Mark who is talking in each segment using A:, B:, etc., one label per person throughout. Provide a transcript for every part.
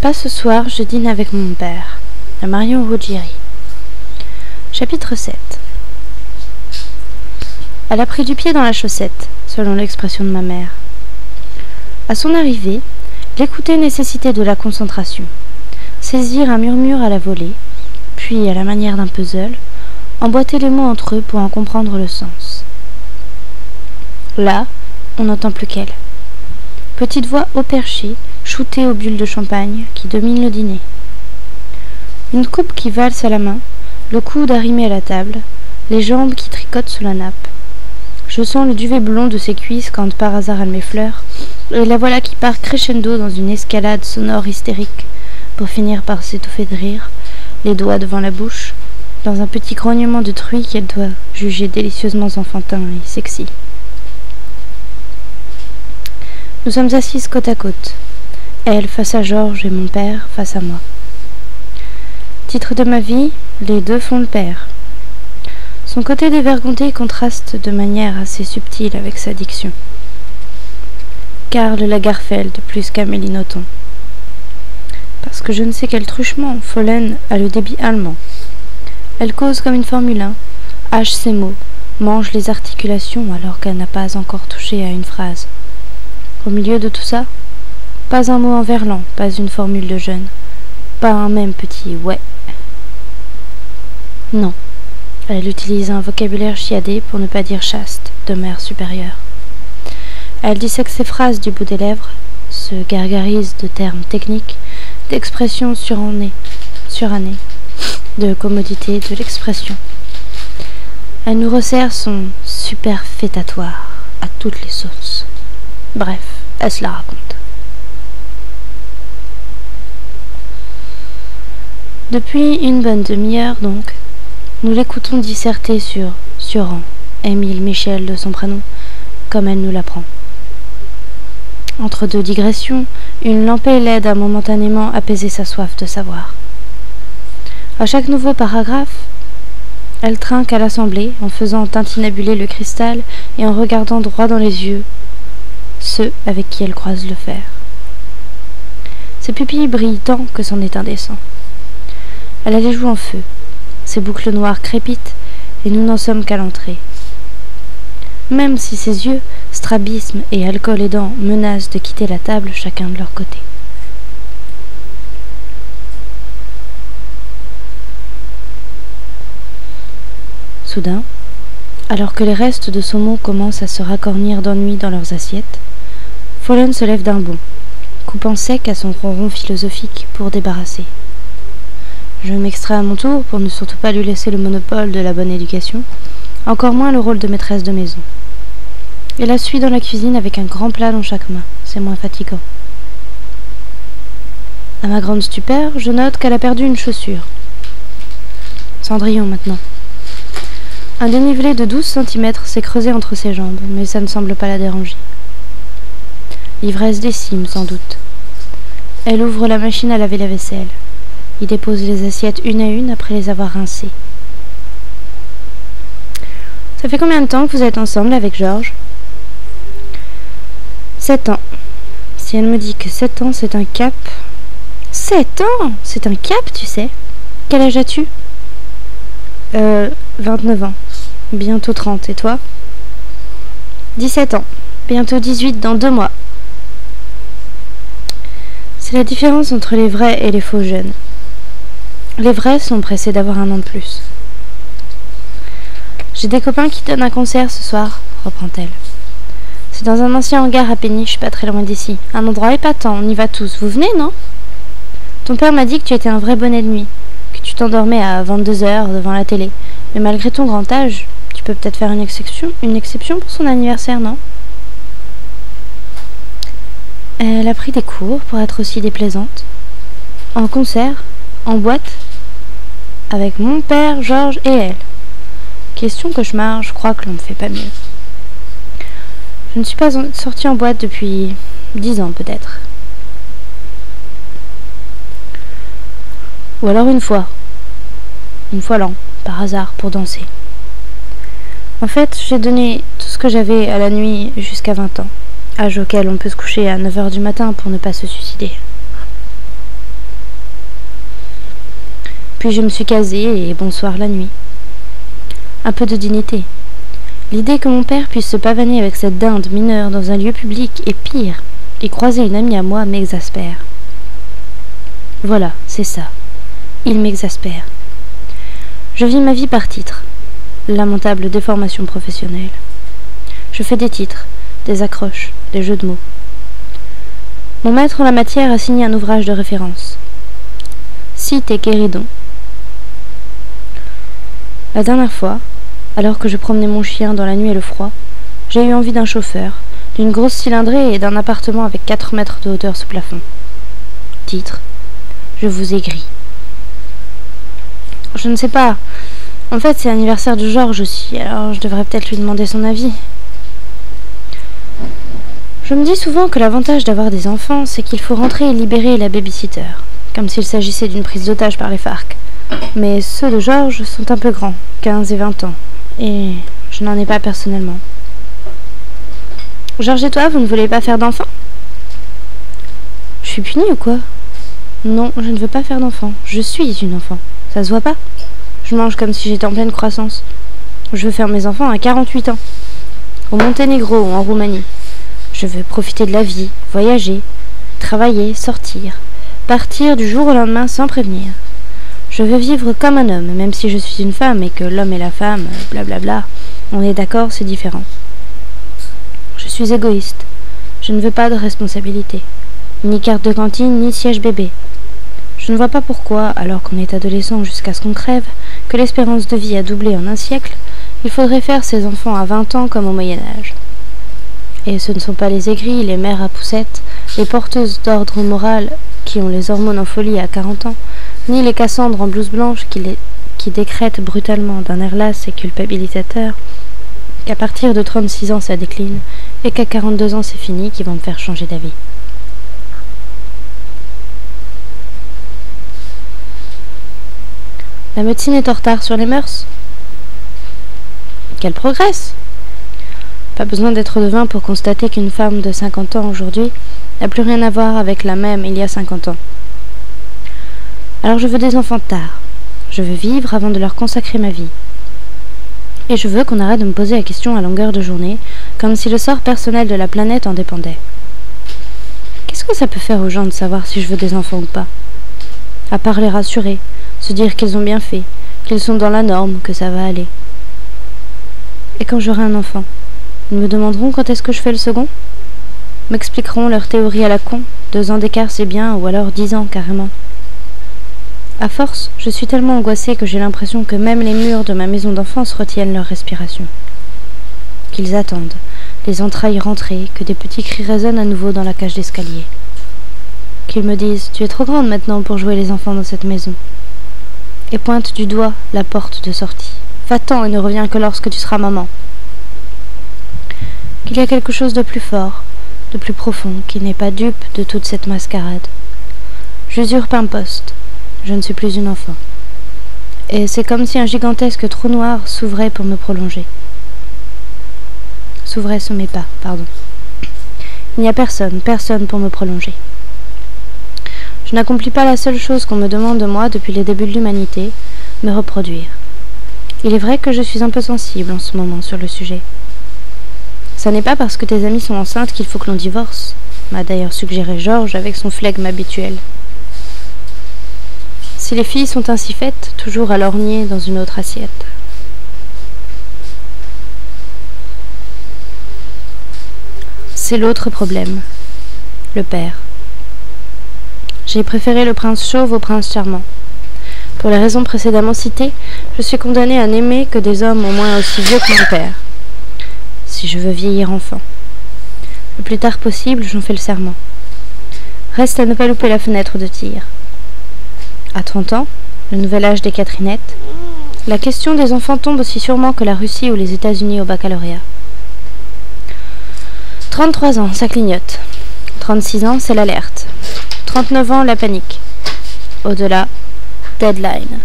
A: Pas ce soir, je dîne avec mon père, de Marion Ruggieri. Chapitre 7. Elle a pris du pied dans la chaussette, selon l'expression de ma mère. À son arrivée, l'écouter nécessitait de la concentration, saisir un murmure à la volée, puis, à la manière d'un puzzle, emboîter les mots entre eux pour en comprendre le sens. Là, on n'entend plus qu'elle. Petite voix haut perchée, shootée aux bulles de champagne, qui domine le dîner. Une coupe qui valse à la main, le coude arrimé à la table, les jambes qui tricotent sous la nappe. Je sens le duvet blond de ses cuisses quand par hasard elle m'effleure, et la voilà qui part crescendo dans une escalade sonore hystérique, pour finir par s'étouffer de rire, les doigts devant la bouche, dans un petit grognement de truie qu'elle doit juger délicieusement enfantin et sexy. Nous sommes assises côte à côte, elle face à Georges et mon père face à moi. Titre de ma vie, les deux font le père. Son côté dévergondé contraste de manière assez subtile avec sa diction. Karl Lagerfeld plus qu'Amélie Nothomb. Parce que je ne sais quel truchement, Follen a le débit allemand. Elle cause comme une Formule 1, hache ses mots, mange les articulations alors qu'elle n'a pas encore touché à une phrase. Au milieu de tout ça, pas un mot en verlan, pas une formule de jeune, pas un même petit « ouais ». Non, elle utilise un vocabulaire chiadé pour ne pas dire chaste, de mère supérieure. Elle dissèque ses phrases du bout des lèvres, se gargarise de termes techniques, d'expressions surannées, de commodité de l'expression. Elle nous resserre son superfétatoire à toutes les sauces. Bref, elle se la raconte. Depuis une bonne demi-heure, donc, nous l'écoutons disserter sur Sioran, Émile Michel de son prénom, comme elle nous l'apprend. Entre deux digressions, une lampée l'aide à momentanément apaiser sa soif de savoir. À chaque nouveau paragraphe, elle trinque à l'assemblée en faisant tintinabuler le cristal et en regardant droit dans les yeux ceux avec qui elle croise le fer. Ses pupilles brillent tant que c'en est indécent. Elle a les joues en feu, ses boucles noires crépitent et nous n'en sommes qu'à l'entrée. Même si ses yeux, strabisme et alcool aidant, menacent de quitter la table chacun de leur côté. Soudain, alors que les restes de saumon commencent à se racornir d'ennui dans leurs assiettes, Follen se lève d'un bond, coupant sec à son ronron philosophique pour débarrasser. Je m'extrais à mon tour pour ne surtout pas lui laisser le monopole de la bonne éducation, encore moins le rôle de maîtresse de maison. Et la suit dans la cuisine avec un grand plat dans chaque main, c'est moins fatigant. À ma grande stupeur, je note qu'elle a perdu une chaussure. Cendrillon maintenant. Un dénivelé de 12 cm s'est creusé entre ses jambes, mais ça ne semble pas la déranger. L'ivresse décime sans doute. Elle ouvre la machine à laver la vaisselle. Il dépose les assiettes une à une après les avoir rincées. Ça fait combien de temps que vous êtes ensemble avec Georges ? 7 ans. Si elle me dit que 7 ans c'est un cap... 7 ans ? C'est un cap, tu sais. Quel âge as-tu ? 29 ans. Bientôt 30. Et toi ? 17 ans. Bientôt 18 dans 2 mois. C'est la différence entre les vrais et les faux jeunes. Les vrais sont pressés d'avoir un an de plus. J'ai des copains qui donnent un concert ce soir, reprend-elle. C'est dans un ancien hangar à Péniche, pas très loin d'ici. Un endroit épatant, on y va tous. Vous venez, non ? Ton père m'a dit que tu étais un vrai bonnet de nuit, que tu t'endormais à 22h devant la télé. Mais malgré ton grand âge, tu peux peut-être faire une exception pour son anniversaire, non ? Elle a pris des cours pour être aussi déplaisante. En concert, en boîte, avec mon père, Georges et elle. Question cauchemar, je crois que l'on ne fait pas mieux. Je ne suis pas sortie en boîte depuis 10 ans peut-être. Ou alors une fois l'an, par hasard, pour danser. En fait, j'ai donné tout ce que j'avais à la nuit jusqu'à 20 ans, âge auquel on peut se coucher à 9h du matin pour ne pas se suicider. Puis je me suis casée et bonsoir la nuit. Un peu de dignité. L'idée que mon père puisse se pavaner avec cette dinde mineure dans un lieu public et pire, y croiser une amie à moi m'exaspère. Voilà, c'est ça. Il m'exaspère. Je vis ma vie par titre. Lamentable déformation professionnelle. Je fais des titres, des accroches, des jeux de mots. Mon maître en la matière a signé un ouvrage de référence. Cite et Kéridon. La dernière fois, alors que je promenais mon chien dans la nuit et le froid, j'ai eu envie d'un chauffeur, d'une grosse cylindrée et d'un appartement avec 4 mètres de hauteur sous plafond. Titre. Je vous aigris. Je ne sais pas. En fait, c'est l'anniversaire de Georges aussi, alors je devrais peut-être lui demander son avis. Je me dis souvent que l'avantage d'avoir des enfants, c'est qu'il faut rentrer et libérer la babysitter, comme s'il s'agissait d'une prise d'otage par les FARC. Mais ceux de Georges sont un peu grands, 15 et 20 ans, et je n'en ai pas personnellement. Georges et toi, vous ne voulez pas faire d'enfants? Je suis punie ou quoi? Non, je ne veux pas faire d'enfants. Je suis une enfant. Ça se voit pas? Je mange comme si j'étais en pleine croissance. Je veux faire mes enfants à 48 ans. Au Monténégro ou en Roumanie. Je veux profiter de la vie, voyager, travailler, sortir, partir du jour au lendemain sans prévenir. Je veux vivre comme un homme, même si je suis une femme et que l'homme et la femme, blablabla, on est d'accord, c'est différent. Je suis égoïste. Je ne veux pas de responsabilité. Ni carte de cantine, ni siège bébé. Je ne vois pas pourquoi, alors qu'on est adolescent jusqu'à ce qu'on crève, que l'espérance de vie a doublé en un siècle, il faudrait faire ses enfants à 20 ans comme au Moyen-Âge. Et ce ne sont pas les aigris, les mères à poussettes, les porteuses d'ordre moral qui ont les hormones en folie à 40 ans, ni les Cassandres en blouse blanche qui décrètent brutalement d'un air las et culpabilisateur qu'à partir de 36 ans ça décline et qu'à 42 ans c'est fini qui vont me faire changer d'avis. La médecine est en retard sur les mœurs. Qu'elle progresse. Pas besoin d'être devin pour constater qu'une femme de 50 ans aujourd'hui n'a plus rien à voir avec la même il y a 50 ans. Alors je veux des enfants tard. Je veux vivre avant de leur consacrer ma vie. Et je veux qu'on arrête de me poser la question à longueur de journée, comme si le sort personnel de la planète en dépendait. Qu'est-ce que ça peut faire aux gens de savoir si je veux des enfants ou pas? À part les rassurer, se dire qu'ils ont bien fait, qu'ils sont dans la norme, que ça va aller. Et quand j'aurai un enfant, ils me demanderont quand est-ce que je fais le second? M'expliqueront leur théorie à la con, 2 ans d'écart c'est bien, ou alors 10 ans carrément. À force, je suis tellement angoissée que j'ai l'impression que même les murs de ma maison d'enfance retiennent leur respiration. Qu'ils attendent, les entrailles rentrées, que des petits cris résonnent à nouveau dans la cage d'escalier. Qu'ils me disent « Tu es trop grande maintenant pour jouer les enfants dans cette maison » et pointent du doigt la porte de sortie. « Va-t'en et ne reviens que lorsque tu seras maman » Qu'il y a quelque chose de plus fort, de plus profond, qui n'est pas dupe de toute cette mascarade. J'usurpe un poste. Je ne suis plus une enfant. Et c'est comme si un gigantesque trou noir s'ouvrait pour me prolonger. S'ouvrait sous mes pas, pardon. Il n'y a personne pour me prolonger. Je n'accomplis pas la seule chose qu'on me demande de moi depuis les débuts de l'humanité, me reproduire. Il est vrai que je suis un peu sensible en ce moment sur le sujet. Ça n'est pas parce que tes amies sont enceintes qu'il faut que l'on divorce, m'a d'ailleurs suggéré Georges avec son flegme habituel. Si les filles sont ainsi faites, toujours à lorgner dans une autre assiette. C'est l'autre problème, le père. J'ai préféré le prince chauve au prince charmant. Pour les raisons précédemment citées, je suis condamnée à n'aimer que des hommes au moins aussi vieux que mon père, si je veux vieillir enfant. Le plus tard possible, j'en fais le serment. Reste à ne pas louper la fenêtre de tir. À 30 ans, le nouvel âge des Catherinettes, la question des enfants tombe aussi sûrement que la Russie ou les États-Unis au baccalauréat. 33 ans, ça clignote. 36 ans, c'est l'alerte. 39 ans, la panique. Au-delà, deadline.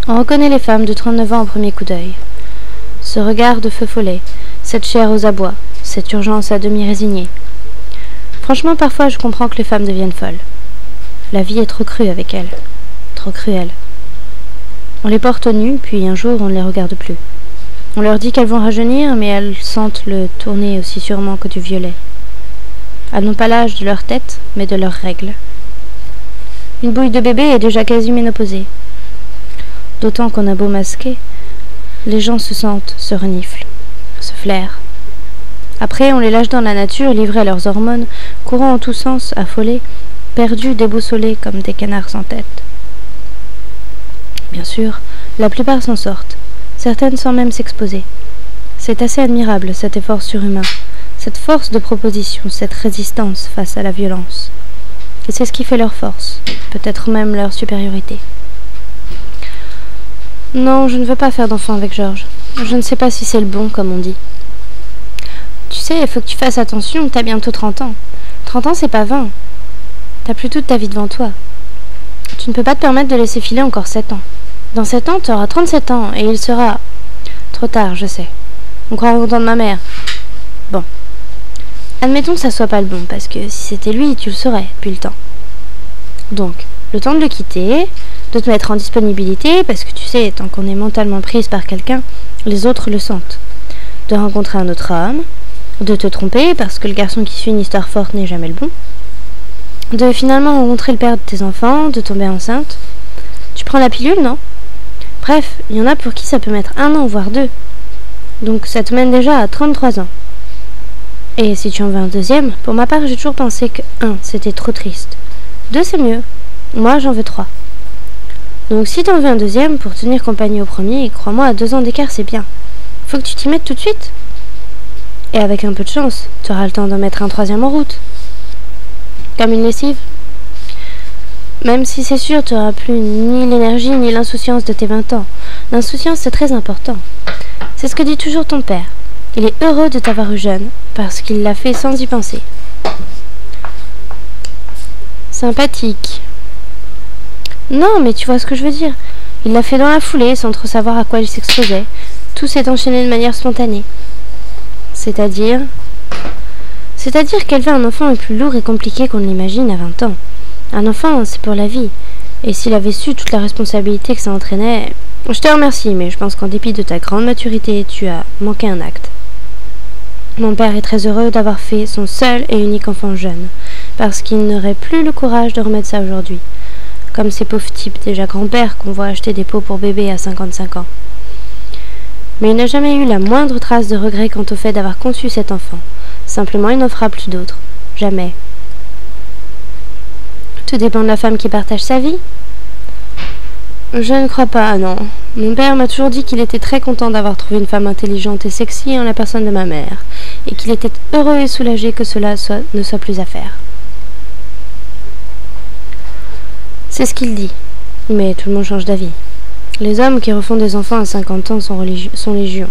A: On reconnaît les femmes de 39 ans au premier coup d'œil. Ce regard de feu follet, cette chair aux abois, cette urgence à demi résignée. Franchement, parfois, je comprends que les femmes deviennent folles. La vie est trop crue avec elles. Trop cruelle. On les porte nues, puis un jour on ne les regarde plus. On leur dit qu'elles vont rajeunir, mais elles sentent le tourner aussi sûrement que du violet. Elles n'ont pas l'âge de leur tête, mais de leurs règles. Une bouille de bébé est déjà quasi ménopausée. D'autant qu'on a beau masquer, les gens se sentent, se reniflent, se flairent. Après, on les lâche dans la nature, livrés à leurs hormones, courant en tous sens, affolés, perdus, déboussolés comme des canards sans tête. Bien sûr, la plupart s'en sortent, certaines sans même s'exposer. C'est assez admirable, cet effort surhumain, cette force de proposition, cette résistance face à la violence. Et c'est ce qui fait leur force, peut-être même leur supériorité. Non, je ne veux pas faire d'enfant avec Georges. Je ne sais pas si c'est le bon, comme on dit. Tu sais, il faut que tu fasses attention, t'as bientôt 30 ans. 30 ans, c'est pas 20. T'as plus toute ta vie devant toi. Tu ne peux pas te permettre de laisser filer encore 7 ans. Dans 7 ans, tu auras 37 ans, et il sera... Trop tard, je sais. On croit content de ma mère. Bon. Admettons que ça soit pas le bon, parce que si c'était lui, tu le saurais, depuis le temps. Donc, le temps de le quitter, de te mettre en disponibilité, parce que tu sais, tant qu'on est mentalement prise par quelqu'un, les autres le sentent. De rencontrer un autre homme, de te tromper, parce que le garçon qui suit une histoire forte n'est jamais le bon, de finalement rencontrer le père de tes enfants, de tomber enceinte. Tu prends la pilule, non? Bref, il y en a pour qui ça peut mettre 1 an, voire 2. Donc ça te mène déjà à 33 ans. Et si tu en veux un deuxième, pour ma part, j'ai toujours pensé que 1, c'était trop triste. 2, c'est mieux. Moi, j'en veux 3. Donc si t'en veux un deuxième, pour tenir compagnie au premier, crois-moi, à 2 ans d'écart, c'est bien. Faut que tu t'y mettes tout de suite. Et avec un peu de chance, tu auras le temps d'en mettre un 3e en route. Comme une lessive. Même si c'est sûr, tu n'auras plus ni l'énergie ni l'insouciance de tes 20 ans. L'insouciance, c'est très important. C'est ce que dit toujours ton père. Il est heureux de t'avoir eu jeune, parce qu'il l'a fait sans y penser. Sympathique. Non, mais tu vois ce que je veux dire. Il l'a fait dans la foulée, sans trop savoir à quoi il s'exposait. Tout s'est enchaîné de manière spontanée. C'est-à-dire qu'élever un enfant est plus lourd et compliqué qu'on ne l'imagine à 20 ans. Un enfant, c'est pour la vie. Et s'il avait su toute la responsabilité que ça entraînait... Je te remercie, mais je pense qu'en dépit de ta grande maturité, tu as manqué un acte. Mon père est très heureux d'avoir fait son seul et unique enfant jeune, parce qu'il n'aurait plus le courage de remettre ça aujourd'hui. Comme ces pauvres types déjà grands-pères qu'on voit acheter des pots pour bébé à 55 ans. Mais il n'a jamais eu la moindre trace de regret quant au fait d'avoir conçu cet enfant. Simplement, il n'en fera plus d'autres. Jamais. Tout dépend de la femme qui partage sa vie. Je ne crois pas, non. Mon père m'a toujours dit qu'il était très content d'avoir trouvé une femme intelligente et sexy en la personne de ma mère, et qu'il était heureux et soulagé que cela ne soit plus à faire. C'est ce qu'il dit, mais tout le monde change d'avis. Les hommes qui refont des enfants à 50 ans sont légion.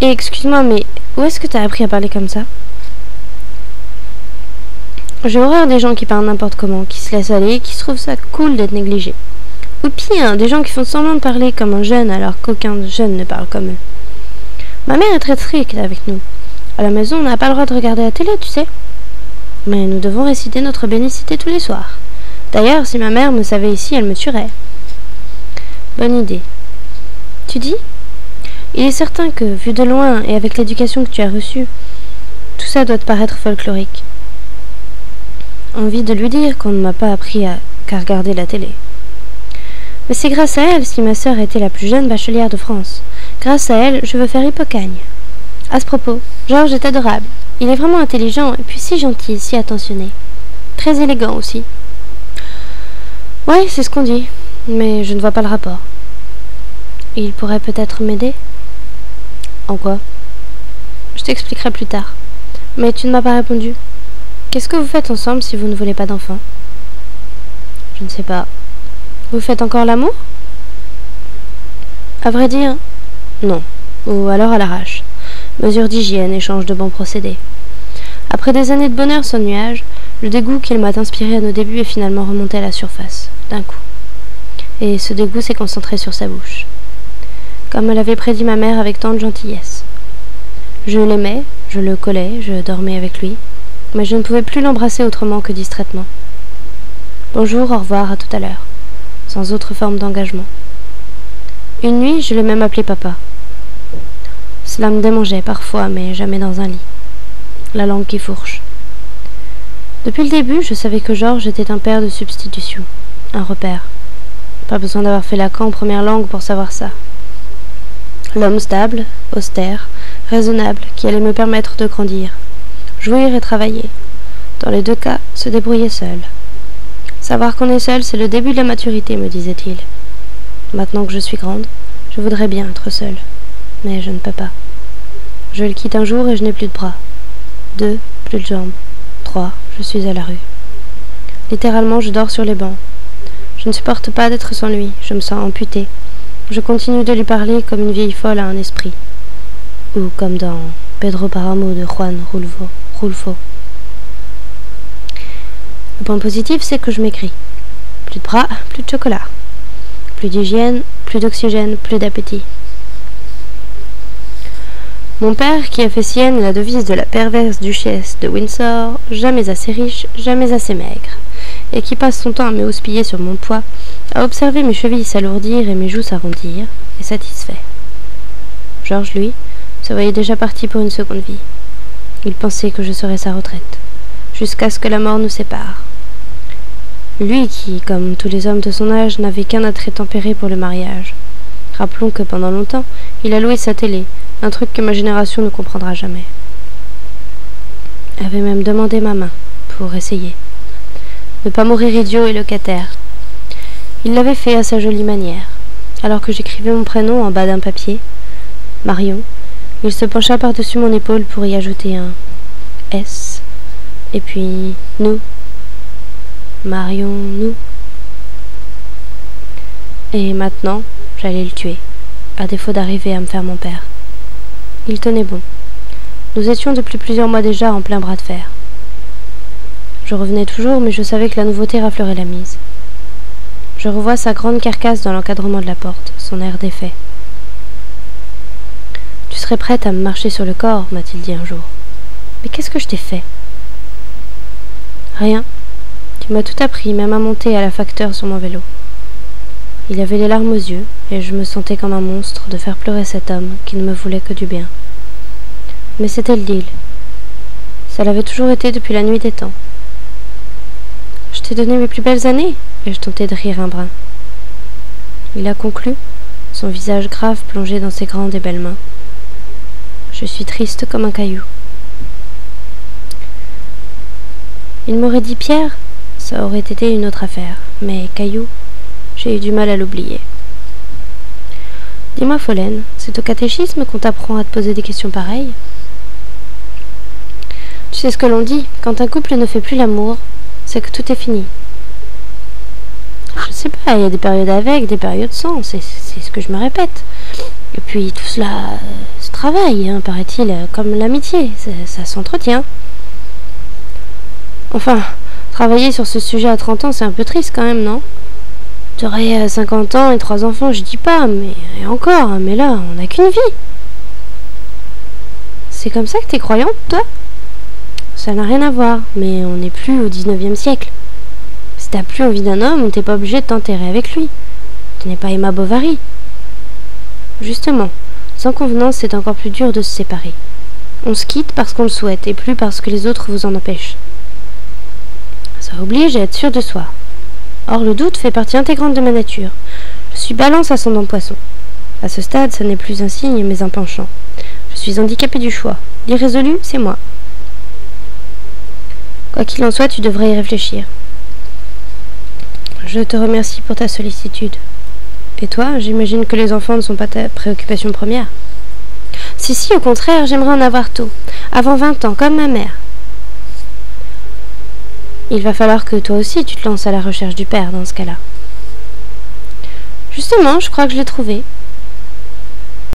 A: Et excuse-moi, mais où est-ce que t'as appris à parler comme ça? J'ai horreur des gens qui parlent n'importe comment, qui se laissent aller, qui se trouvent ça cool d'être négligés. Ou pire, des gens qui font semblant de parler comme un jeune alors qu'aucun jeune ne parle comme eux. Ma mère est très stricte avec nous. À la maison, on n'a pas le droit de regarder la télé, tu sais. Mais nous devons réciter notre bénicité tous les soirs. D'ailleurs, si ma mère me savait ici, elle me tuerait. Bonne idée. Tu dis? Il est certain que, vu de loin et avec l'éducation que tu as reçue, tout ça doit te paraître folklorique. Envie de lui dire qu'on ne m'a pas appris qu'à regarder la télé. Mais c'est grâce à elle si ma sœur était la plus jeune bachelière de France. Grâce à elle, je veux faire Hippocagne. À ce propos, Georges est adorable. Il est vraiment intelligent et puis si gentil, si attentionné. Très élégant aussi. Ouais, c'est ce qu'on dit, mais je ne vois pas le rapport. Il pourrait peut-être m'aider? En quoi? Je t'expliquerai plus tard. Mais tu ne m'as pas répondu. Qu'est-ce que vous faites ensemble si vous ne voulez pas d'enfant? Je ne sais pas. Vous faites encore l'amour? À vrai dire, non. Ou alors à l'arrache. Mesure d'hygiène, échange de bons procédés. Après des années de bonheur sans nuage, le dégoût qu'il m'a inspiré à nos débuts est finalement remonté à la surface, d'un coup. Et ce dégoût s'est concentré sur sa bouche. Comme me l'avait prédit ma mère avec tant de gentillesse. Je l'aimais, je le collais, je dormais avec lui. mais je ne pouvais plus l'embrasser autrement que distraitement. Bonjour, au revoir, à tout à l'heure, sans autre forme d'engagement. Une nuit, je l'ai même appelé papa. Cela me démangeait parfois, mais jamais dans un lit. La langue qui fourche. Depuis le début, je savais que Georges était un père de substitution, un repère. Pas besoin d'avoir fait Lacan en première langue pour savoir ça. L'homme stable, austère, raisonnable, qui allait me permettre de grandir, jouir et travailler. Dans les deux cas, se débrouiller seul. Savoir qu'on est seul, c'est le début de la maturité, me disait-il. Maintenant que je suis grande, je voudrais bien être seule, mais je ne peux pas. Je le quitte un jour et je n'ai plus de bras. 2, plus de jambes. 3, je suis à la rue. Littéralement, je dors sur les bancs. Je ne supporte pas d'être sans lui, je me sens amputée. Je continue de lui parler comme une vieille folle a un esprit. Ou comme dans Pedro Páramo de Juan Rulfo. Le point positif, c'est que je m'écris. Plus de bras, plus de chocolat. Plus d'hygiène, plus d'oxygène, plus d'appétit. Mon père, qui a fait sienne la devise de la perverse duchesse de Windsor, jamais assez riche, jamais assez maigre, et qui passe son temps à me houspiller sur mon poids, a observé mes chevilles s'alourdir et mes joues s'arrondir, et satisfait. Georges, lui, se voyait déjà parti pour une seconde vie. Il pensait que je serais sa retraite, jusqu'à ce que la mort nous sépare. Lui qui, comme tous les hommes de son âge, n'avait qu'un attrait tempéré pour le mariage. Rappelons que pendant longtemps, il a loué sa télé, un truc que ma génération ne comprendra jamais. Avait même demandé ma main, pour essayer. Ne pas mourir idiot et locataire. Il l'avait fait à sa jolie manière. Alors que j'écrivais mon prénom en bas d'un papier, Marion, il se pencha par-dessus mon épaule pour y ajouter un S, et puis nous. Marion, nous. Et maintenant, j'allais le tuer, à défaut d'arriver à me faire mon père. Il tenait bon. Nous étions depuis plusieurs mois déjà en plein bras de fer. Je revenais toujours, mais je savais que la nouveauté rafleurait la mise. Je revois sa grande carcasse dans l'encadrement de la porte, son air défait. « Tu serais prête à me marcher sur le corps » m'a-t-il dit un jour. « Mais qu'est-ce que je t'ai fait ?»« Rien. Tu m'as tout appris, même à monter à la facteur sur mon vélo. » Il avait les larmes aux yeux, et je me sentais comme un monstre de faire pleurer cet homme qui ne me voulait que du bien. Mais c'était le deal. Ça l'avait toujours été depuis la nuit des temps. Je t'ai donné mes plus belles années, et je tentais de rire un brin. Il a conclu, son visage grave plongé dans ses grandes et belles mains. Je suis triste comme un caillou. Il m'aurait dit Pierre, ça aurait été une autre affaire, mais caillou, j'ai eu du mal à l'oublier. Dis-moi, Folène, c'est au catéchisme qu'on t'apprend à te poser des questions pareilles? Tu sais ce que l'on dit, quand un couple ne fait plus l'amour, c'est que tout est fini. Je sais pas, il y a des périodes avec, des périodes sans, c'est ce que je me répète. Et puis tout cela se travaille, hein, paraît-il, comme l'amitié, ça s'entretient. Enfin, travailler sur ce sujet à 30 ans, c'est un peu triste quand même, non? Tu aurais 50 ans et 3 enfants, je dis pas, mais et encore, mais là, on n'a qu'une vie. C'est comme ça que t'es croyante, toi? Ça n'a rien à voir, mais on n'est plus au 19e siècle. Si t'as plus envie d'un homme, t'es pas obligé de t'enterrer avec lui. Tu n'es pas Emma Bovary. Justement, sans convenance, c'est encore plus dur de se séparer. On se quitte parce qu'on le souhaite, et plus parce que les autres vous en empêchent. Ça oblige à être sûr de soi. Or, le doute fait partie intégrante de ma nature. Je suis balance ascendant poisson. À ce stade, ça n'est plus un signe, mais un penchant. Je suis handicapée du choix. L'irrésolu, c'est moi. Quoi qu'il en soit, tu devrais y réfléchir. Je te remercie pour ta sollicitude. Et toi, j'imagine que les enfants ne sont pas ta préoccupation première. Si, au contraire, j'aimerais en avoir tôt. Avant 20 ans, comme ma mère. Il va falloir que toi aussi tu te lances à la recherche du père dans ce cas-là. Justement, je crois que je l'ai trouvé.